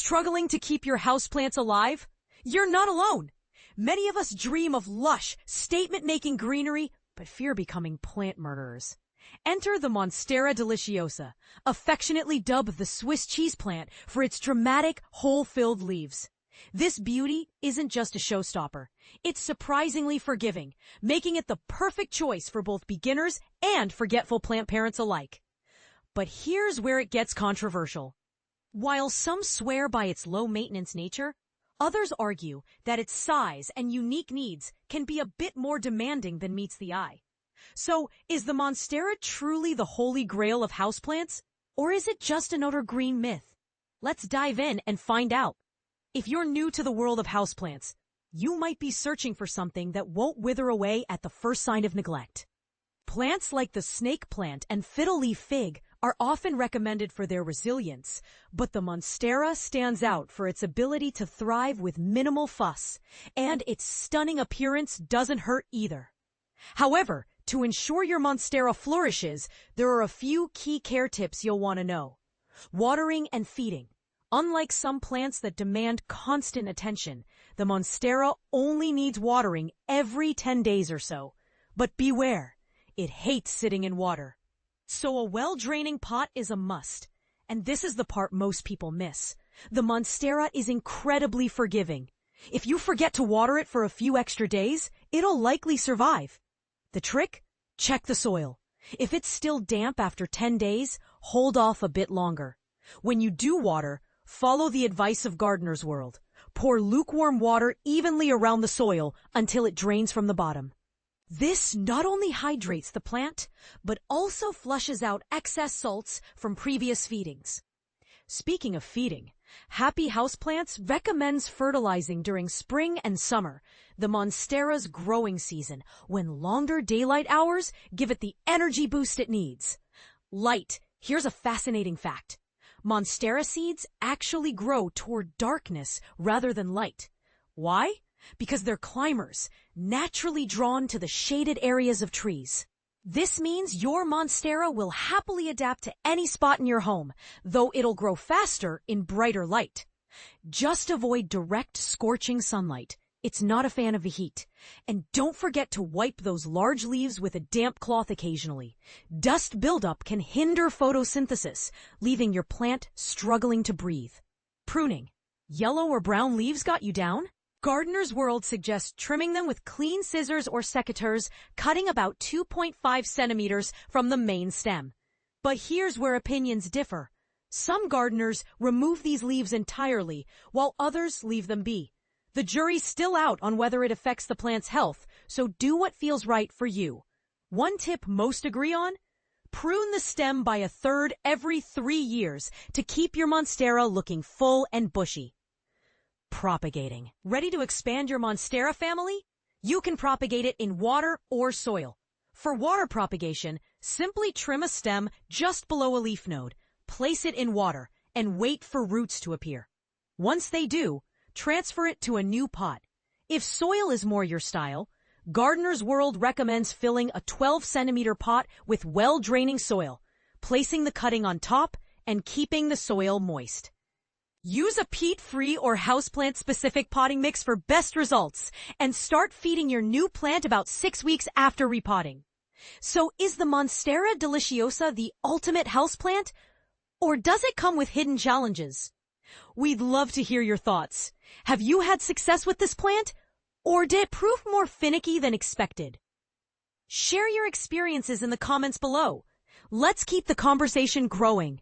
Struggling to keep your houseplants alive? You're not alone. Many of us dream of lush, statement-making greenery, but fear becoming plant murderers. Enter the Monstera deliciosa, affectionately dubbed the Swiss cheese plant for its dramatic, hole-filled leaves. This beauty isn't just a showstopper. It's surprisingly forgiving, making it the perfect choice for both beginners and forgetful plant parents alike. But here's where it gets controversial. While some swear by its low-maintenance nature, others argue that its size and unique needs can be a bit more demanding than meets the eye. So, is the Monstera truly the holy grail of houseplants? Or is it just another green myth? Let's dive in and find out. If you're new to the world of houseplants, you might be searching for something that won't wither away at the first sign of neglect. Plants like the snake plant and fiddle-leaf fig are often recommended for their resilience, but the Monstera stands out for its ability to thrive with minimal fuss, and its stunning appearance doesn't hurt either. However, to ensure your Monstera flourishes, there are a few key care tips you'll want to know. Watering and feeding. Unlike some plants that demand constant attention, the Monstera only needs watering every 10 days or so. But beware, it hates sitting in water. So a well-draining pot is a must. And this is the part most people miss. The Monstera is incredibly forgiving. If you forget to water it for a few extra days, it'll likely survive. The trick? Check the soil. If it's still damp after 10 days, hold off a bit longer. When you do water, follow the advice of Gardener's World. Pour lukewarm water evenly around the soil until it drains from the bottom. This not only hydrates the plant, but also flushes out excess salts from previous feedings. Speaking of feeding, Happy Houseplants recommends fertilizing during spring and summer, the Monstera's growing season, when longer daylight hours give it the energy boost it needs. Light. Here's a fascinating fact. Monstera seeds actually grow toward darkness rather than light. Why? Because they're climbers, naturally drawn to the shaded areas of trees. This means your Monstera will happily adapt to any spot in your home, though it'll grow faster in brighter light. Just avoid direct scorching sunlight. It's not a fan of the heat. And don't forget to wipe those large leaves with a damp cloth occasionally. Dust buildup can hinder photosynthesis, leaving your plant struggling to breathe. Pruning. Yellow or brown leaves got you down? Gardener's World suggests trimming them with clean scissors or secateurs, cutting about 2.5 centimeters from the main stem. But here's where opinions differ. Some gardeners remove these leaves entirely, while others leave them be. The jury's still out on whether it affects the plant's health, so do what feels right for you. One tip most agree on? Prune the stem by a third every 3 years to keep your Monstera looking full and bushy. Propagating. Ready to expand your Monstera family? You can propagate it in water or soil. For water propagation, simply trim a stem just below a leaf node, place it in water, and wait for roots to appear. Once they do, transfer it to a new pot. If soil is more your style, Gardener's World recommends filling a 12-centimeter pot with well-draining soil, placing the cutting on top, and keeping the soil moist. Use a peat-free or houseplant-specific potting mix for best results, and start feeding your new plant about 6 weeks after repotting. So is the Monstera deliciosa the ultimate houseplant? Or does it come with hidden challenges? We'd love to hear your thoughts. Have you had success with this plant? Or did it prove more finicky than expected? Share your experiences in the comments below. Let's keep the conversation growing.